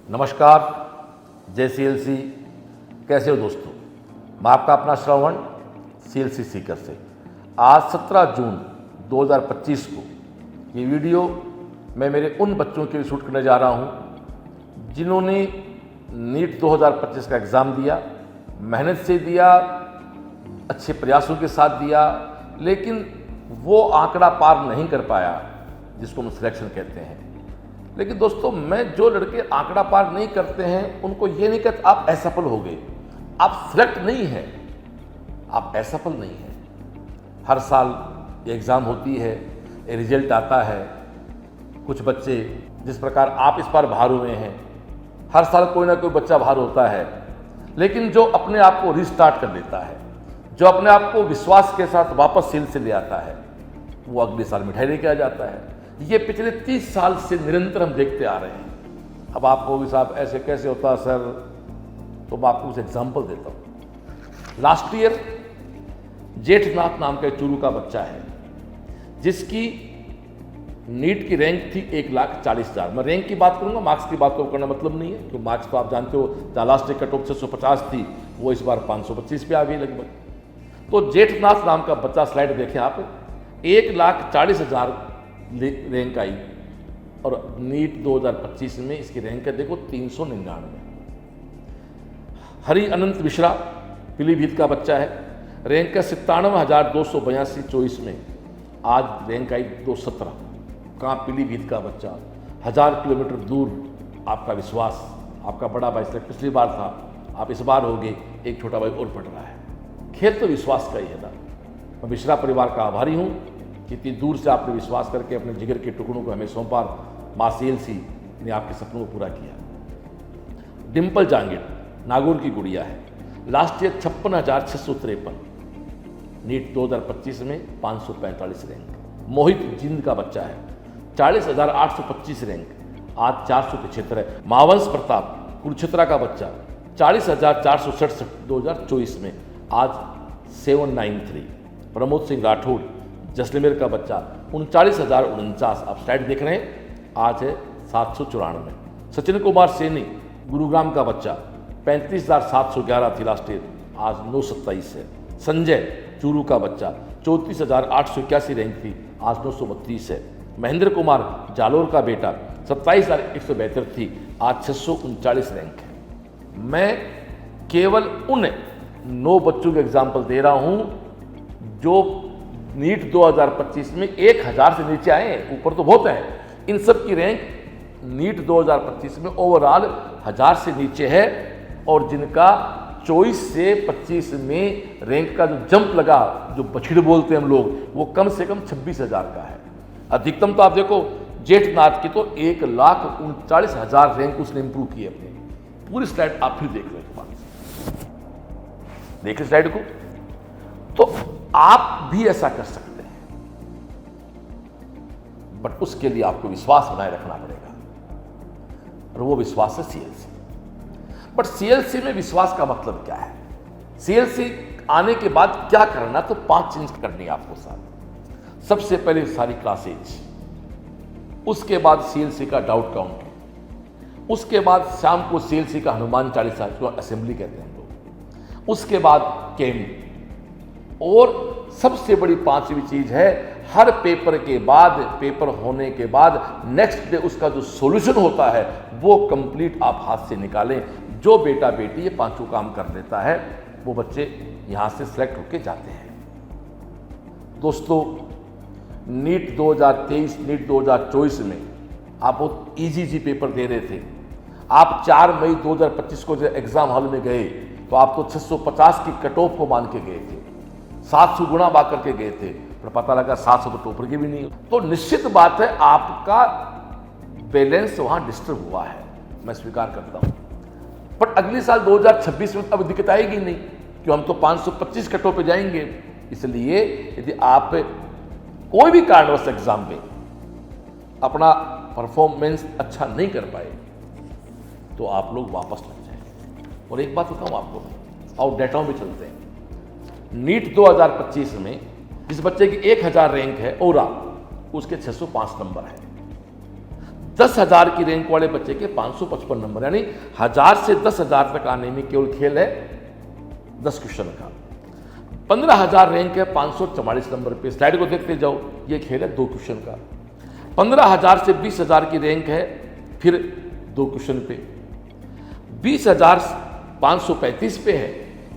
नमस्कार, जय CLC। कैसे हो दोस्तों? मैं आपका अपना श्रवण CLC सीकर से। आज 17 जून 2025 को ये वीडियो मैं मेरे उन बच्चों के लिए शूट करने जा रहा हूँ जिन्होंने नीट 2025 का एग्ज़ाम दिया, मेहनत से दिया, अच्छे प्रयासों के साथ दिया, लेकिन वो आंकड़ा पार नहीं कर पाया जिसको हम सिलेक्शन कहते हैं। लेकिन दोस्तों, मैं जो लड़के आंकड़ा पार नहीं करते हैं उनको ये नहीं कहता आप असफल हो गए, आप सिलेक्ट नहीं हैं, आप असफल नहीं हैं। हर साल ये एग्ज़ाम होती है, ये रिजल्ट आता है। कुछ बच्चे जिस प्रकार आप इस बार बाहर हुए हैं, हर साल कोई ना कोई बच्चा बाहर होता है, लेकिन जो अपने आप को रिस्टार्ट कर लेता है, जो अपने आप को विश्वास के साथ वापस सील से ले आता है, वो अगले साल मिठाई लेके आ जाता है। ये पिछले 30 साल से निरंतर हम देखते आ रहे हैं। अब आप कहोगे साहब ऐसे कैसे होता है सर, तो मैं आपको कुछ एग्जाम्पल देता हूँ। लास्ट ईयर जेठनाथ नाम का चूरू का बच्चा है जिसकी नीट की रैंक थी 1,40,000। मैं रैंक की बात करूंगा, मार्क्स की बात को करना मतलब नहीं है, क्योंकि मार्क्स तो आप जानते हो, जहाँ लास्ट ईयर कट ऑफ 650 थी वो इस बार 525 पे आ गई लगभग। तो जेठनाथ नाम का बच्चा, स्लाइड देखें आप, 1,40,000 रैंक आई और नीट 2025 में इसकी रैंक है देखो 399। हरि अनंत मिश्रा पीलीभीत का बच्चा है, रैंक है 97,282 24 में, आज रैंक आई 217। कहाँ? पीलीभीत का बच्चा, 1000 किलोमीटर दूर। आपका विश्वास, आपका बड़ा भाई सिलेक्ट पिछली बार था, आप इस बार होगे, एक छोटा भाई और पढ़ रहा है। खेल तो विश्वास का ही है ना। मैं मिश्रा परिवार का आभारी हूँ, इतनी दूर से आपने विश्वास करके अपने जिगर के टुकड़ों को हमें सौंपा। माँ CLC ने आपके सपनों को पूरा किया। डिम्पल जांगिड़ नागौर की गुड़िया है, लास्ट ईयर 56,653, नीट 2025 में 545 रैंक। मोहित जिंद का बच्चा है, 40,825 रैंक, आज 475 है। मावंश प्रताप कुरुक्षेत्रा का बच्चा, 40,467 2024 में, आज 793। प्रमोद सिंह राठौड़ जैसलमेर का बच्चा, 39,049, आप स्लाइड देख रहे हैं, आज है 794। सचिन कुमार सैनी गुरुग्राम का बच्चा, 35,711 थी लास्ट ईयर, आज 927 है। संजय चूरू का बच्चा, 34,881 रैंक थी, आज 932 है। महेंद्र कुमार जालोर का बेटा, 27,172 थी, आज 639 रैंक है। मैं केवल उन 9 बच्चों के एग्जाम्पल दे रहा हूं जो नीट 2025 में 1,000 से नीचे आए हैं, ऊपर तो बहुत है। इन सब की रैंक नीट 2025 में ओवरऑल 1000 से नीचे है, और जिनका 24 से 25 में रैंक का जो जंप लगा, जो बछड़ बोलते हैं हम लोग, वो कम से कम 26,000 का है। अधिकतम तो आप देखो जेठनाथ की तो 1,39,000 रैंक उसने इंप्रूव की है अपनी। पूरी स्लाइड आप फिर देख लो एक बार, देख स्लाइड को, तो आप भी ऐसा कर सकते हैं, बट उसके लिए आपको विश्वास बनाए रखना पड़ेगा, और वो विश्वास है CLC। बट CLC में विश्वास का मतलब क्या है? CLC आने के बाद क्या करना, तो 5 चीज करनी है आपको साथ। सबसे पहले सारी क्लासेज, उसके बाद CLC का डाउट काउंट, उसके बाद शाम को CLC का हनुमान चालीसा, जो असेंबली कहते हैं हम लोग, उसके बाद कैम्प, और सबसे बड़ी 5वीं चीज है, हर पेपर के बाद, पेपर होने के बाद नेक्स्ट डे उसका जो सॉल्यूशन होता है वो कंप्लीट आप हाथ से निकालें। जो बेटा बेटी ये 5 काम कर लेता है, वो बच्चे यहां से सिलेक्ट होके जाते हैं। दोस्तों, नीट 2023, नीट 2024 में आप बहुत इजी पेपर दे रहे थे। आप 4 मई 2025 को जब एग्जाम हॉल में गए तो आप तो 650 की कट ऑफ को मान के गए थे, 700 गुणा बा करके गए थे, पर पता लगा 700 तो टॉपर की भी नहीं। तो निश्चित बात है आपका बैलेंस वहां डिस्टर्ब हुआ है, मैं स्वीकार करता हूं। बट अगले साल 2026 में अब दिक्कत आएगी नहीं, क्यों? हम तो 525 कट ऑफ पे जाएंगे। इसलिए यदि आप कोई भी कारणवश एग्जाम में अपना परफॉर्मेंस अच्छा नहीं कर पाए तो आप लोग वापस लग जाए। और एक बात बताऊं आपको, और डेटाओं में चलते हैं। नीट 2025 में जिस बच्चे की 1,000 रैंक है ओवरऑल, उसके 605 नंबर है। 10,000 की रैंक वाले बच्चे के 555 नंबर, यानी 1000 से 10,000 तक आने में केवल खेल है 10 क्वेश्चन का। 15,000 रैंक है 544 नंबर पे, स्लाइड को देखते जाओ, ये खेल है 2 क्वेश्चन का। 15,000 से 20,000 की रैंक है फिर 2 क्वेश्चन पे। 20,535 पे है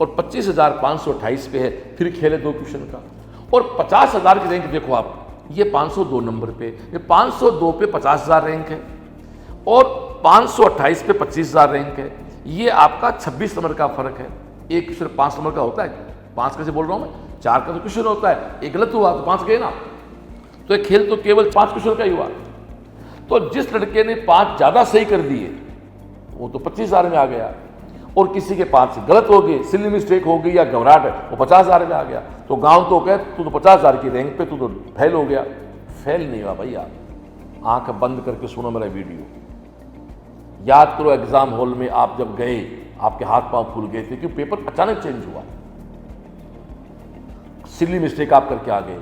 और 25,528 पे है, फिर खेल है 2 क्वेश्चन का। और 50,000 की रैंक देखो आप, ये 502 नंबर पे, ये 502 पे 50,000 रैंक है और 528 पे 25,000 रैंक है। ये आपका 26 नंबर का फर्क है। एक क्वेश्चन 5 नंबर का होता है, 5 कैसे बोल रहा हूं मैं, 4 का तो क्वेश्चन होता है, एक गलत हुआ तो 5 गए ना, तो ये खेल तो केवल 5 क्वेश्चन का ही हुआ। तो जिस लड़के ने 5 ज्यादा सही कर दिए वो तो 25,000 में आ गया, और किसी के 5 गलत हो गए, सिली मिस्टेक हो गई या घबराहट है, वो 50,000 में आ गया। तो गांव तो कहे तू तो 50,000 की रैंक पे, तू तो फेल हो गया। फेल नहीं हुआ भैया, आंख बंद करके सुनो मेरा वीडियो, याद करो एग्जाम हॉल में आप जब गए आपके हाथ पांव फूल गए थे, क्योंकि पेपर अचानक चेंज हुआ, सिली मिस्टेक आप करके आ गए,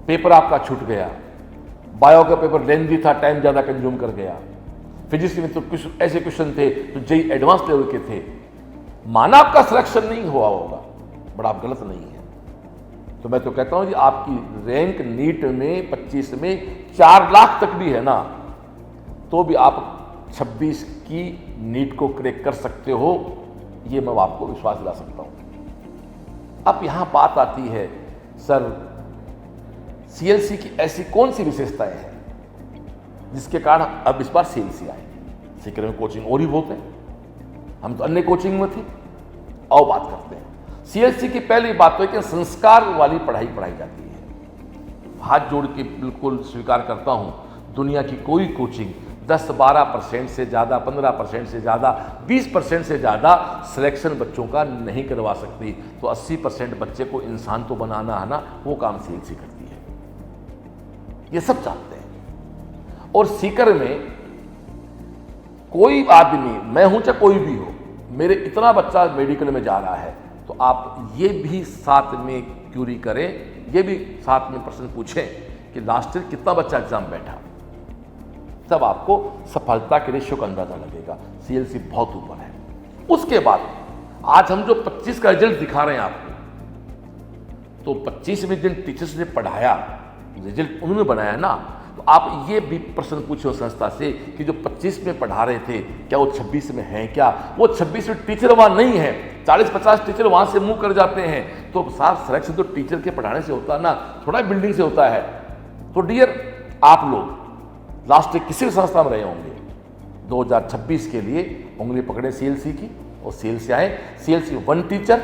पेपर आपका छूट गया। बायो का पेपर लेंथी था, टाइम ज्यादा कंज्यूम कर गया। फिजिक्स में तो कुछ ऐसे क्वेश्चन थे जो जेई एडवांस लेवल के थे। माना आपका सिलेक्शन नहीं हुआ होगा, बट आप गलत नहीं है। तो मैं तो कहता हूं कि आपकी रैंक नीट में 25 में 4 लाख तक भी है ना, तो भी आप 26 की नीट को क्रैक कर सकते हो, ये मैं आपको विश्वास दिला सकता हूं। अब यहां बात आती है, सर सीएलसी की ऐसी कौन सी विशेषताएं हैं जिसके कारण अब इस बार सीएलसी आए। सीकर में कोचिंग और ही बहुत है, हम तो अन्य कोचिंग में थे। आओ बात करते हैं। सीएलसी की पहली बात तो है कि संस्कार वाली पढ़ाई पढ़ाई जाती है। हाथ जोड़ के बिल्कुल स्वीकार करता हूं, दुनिया की कोई कोचिंग 10-12% से ज़्यादा, 15% से ज़्यादा, 20% से ज़्यादा सिलेक्शन बच्चों का नहीं करवा सकती। तो 80% बच्चे को इंसान तो बनाना है ना, वो काम सीएलसी करती है, ये सब जानते हैं। और सीकर में कोई आदमी, मैं हूं चाहे कोई भी हो, मेरे इतना बच्चा मेडिकल में जा रहा है, तो आप ये भी साथ में क्यूरी करें, ये भी साथ में प्रश्न पूछें कि लास्ट ईयर कितना बच्चा एग्जाम बैठा, तब आपको सफलता के रेशियो का अंदाजा लगेगा। सीएलसी बहुत ऊपर है। उसके बाद आज हम जो 25 का रिजल्ट दिखा रहे हैं आपको, तो 25 में जिन टीचर्स ने पढ़ाया, रिजल्ट उन्होंने बनाया ना, तो आप ये भी प्रश्न पूछो संस्था से कि जो 25 में पढ़ा रहे थे क्या वो 26 में हैं क्या? वो 26 में टीचर वहां नहीं है, 40-50 टीचर वहां से मूव कर जाते हैं। तो साफ सिलेक्शन तो टीचर के पढ़ाने से होता है ना, थोड़ा बिल्डिंग से होता है। तो डियर आप लोग लास्ट किसी भी संस्था में रहे होंगे, 2026 के लिए उंगली पकड़े सीएलसी की और सीएलसी आए। सीएलसी 1 टीचर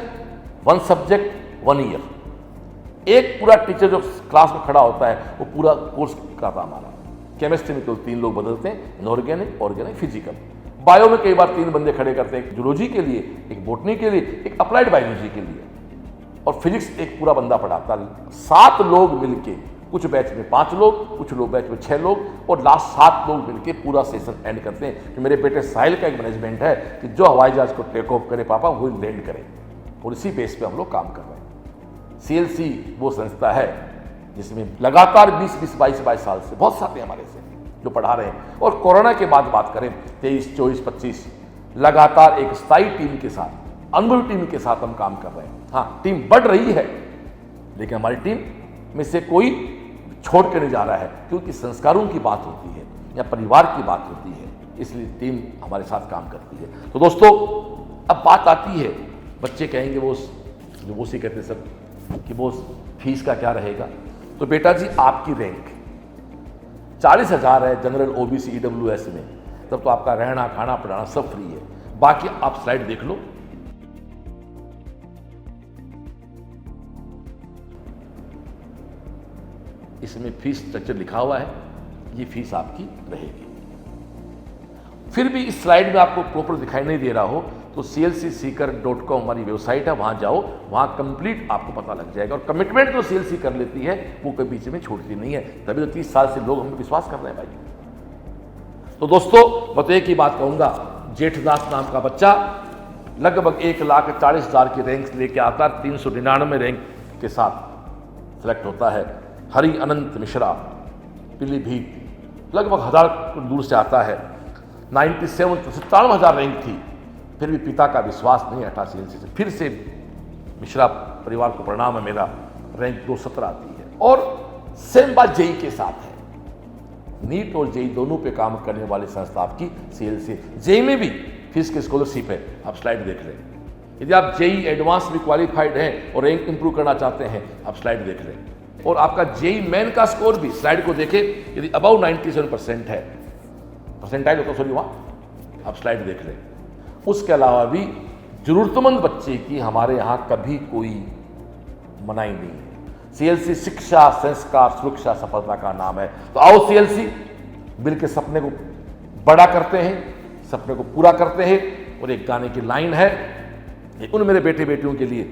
1 सब्जेक्ट 1 ईयर, एक पूरा टीचर जो क्लास में खड़ा होता है वो पूरा कोर्स कराता हमारा। केमिस्ट्री में तो 3 लोग बदलते हैं, इनऑर्गेनिक, ऑर्गेनिक, फिजिकल। बायो में कई बार 3 बंदे खड़े करते हैं, एक जूलॉजी के लिए, एक बोटनी के लिए, एक अप्लाइड बायोलॉजी के लिए, और फिजिक्स एक पूरा बंदा पढ़ाता है। 7 लोग मिलके, कुछ बैच में 5 लोग, कुछ लोग बैच में 6 लोग, और लास्ट 7 लोग मिलके पूरा सेशन एंड करते हैं। कि मेरे बेटे साहिल का एक मैनेजमेंट है कि जो हवाई जहाज को टेक ऑफ करे पापा वो लैंड करे, और इसी बेस पे हम लोग काम कर रहे हैं। सीएलसी वो संस्था है जिसमें लगातार 20-22 साल से बहुत साथी हमारे से जो पढ़ा रहे हैं। और कोरोना के बाद बात करें 23, 24, 25, लगातार एक स्थायी टीम के साथ, अनुभवी टीम के साथ हम काम कर रहे हैं। हाँ, टीम बढ़ रही है, लेकिन हमारी टीम में से कोई छोड़ कर नहीं जा रहा है, क्योंकि संस्कारों की बात होती है या परिवार की बात होती है, इसलिए टीम हमारे साथ काम करती है। तो दोस्तों, अब बात आती है, बच्चे कहेंगे वो जो वो सी कहते सब कि वो फीस का क्या रहेगा। तो बेटा जी, आपकी रैंक 40,000 है जनरल, ओबीसी, ईडब्ल्यूएस में, तब तो आपका रहना खाना पढ़ाना सब फ्री है। बाकी आप स्लाइड देख लो, इसमें फीस स्ट्रक्चर लिखा हुआ है, ये फीस आपकी रहेगी। फिर भी इस स्लाइड में आपको प्रॉपर दिखाई नहीं दे रहा हो तो clcseeker.com हमारी वेबसाइट है, वहां जाओ, वहां कंप्लीट आपको पता लग जाएगा। और कमिटमेंट जो सीएलसी कर लेती है वो कभी बीच में छूटती नहीं है, तभी तो 30 साल से लोग हम विश्वास कर रहे हैं भाई। तो दोस्तों, मैं तो एक ही बात कहूंगा, जेठदास नाम का बच्चा लगभग 1,40,000 की रैंक लेके आता है, 399 रैंक के साथ सिलेक्ट होता है। हरि अनंत मिश्रा, पीलीभीत, लगभग 1000 दूर से आता है। 97 97,000 रैंक थी, फिर भी पिता का विश्वास नहीं हटा CLC से। फिर से मिश्रा परिवार को प्रणाम है मेरा, रैंक 217 आती है। और सेम बात जेई के साथ है। नीट और जेई दोनों पे काम करने वाली संस्था आपकी CLC। जेई में भी फीस की स्कॉलरशिप है, आप स्लाइड देख रहे हैं। यदि आप जेई एडवांस भी क्वालिफाइड हैं और रैंक इंप्रूव करना चाहते हैं, आप स्लाइड देख रहे हैं। और आपका जेई मेन का स्कोर भी, स्लाइड को देखें, यदि अबाउ 97% है, परसेंटाइल होता सॉरी वहाँ, आप स्लाइड देख रहे हैं। उसके अलावा भी जरूरतमंद बच्चे की हमारे यहाँ कभी कोई मनाही नहीं है। CLC शिक्षा, संस्कार, सुरक्षा, सफलता का नाम है। तो आओ CLC मिल के सपने को बड़ा करते हैं, सपने को पूरा करते हैं। और एक गाने की लाइन है, ये उन मेरे बेटे बेटियों के लिए,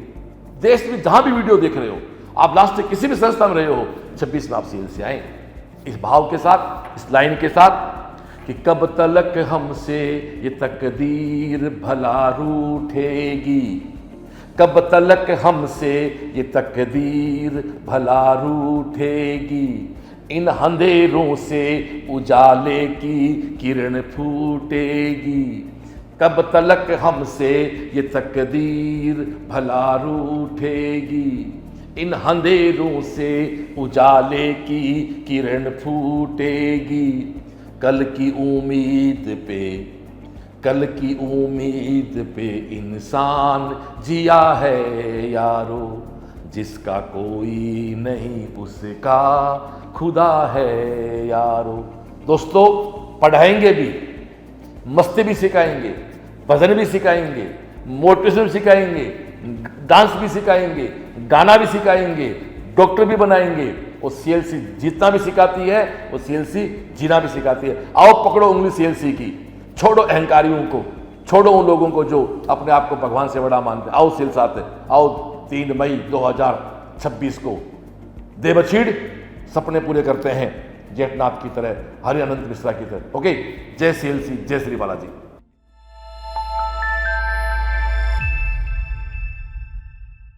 देश में जहां भी वीडियो देख रहे हो, आप लास्ट में किसी भी संस्था में रहे हो, 26 में आप CLC आए इस भाव के साथ, इस लाइन के साथ कि कब तलक हमसे ये तकदीर भला रूठेगी, कब तलक हमसे ये तकदीर भला रूठेगी, इन अंधेरों से उजाले की किरण फूटेगी, कब तलक हमसे ये तकदीर भला रूठेगी, इन अंधेरों से उजाले की किरण फूटेगी, कल की उम्मीद पे, कल की उम्मीद पे इंसान जिया है यारो, जिसका कोई नहीं उसका खुदा है यारो। दोस्तों, पढ़ाएंगे भी, मस्ती भी सिखाएंगे, भजन भी सिखाएंगे, मोटिवेशन भी सिखाएंगे, डांस भी सिखाएंगे, गाना भी सिखाएंगे, डॉक्टर भी बनाएंगे। और CLC जीतना भी सिखाती है, वो CLC जीना भी सिखाती है। आओ पकड़ो उंगली CLC की, छोड़ो अहंकारियों को, छोड़ो उन लोगों को जो अपने आप को भगवान से बड़ा मानते। आओ CLC आते, आओ 3 मई 2026 को देवछीड़ सपने पूरे करते हैं, जेठनाथ की तरह, हरि अनंत मिश्रा की तरह। ओके, जय CLC, जय श्री बालाजी।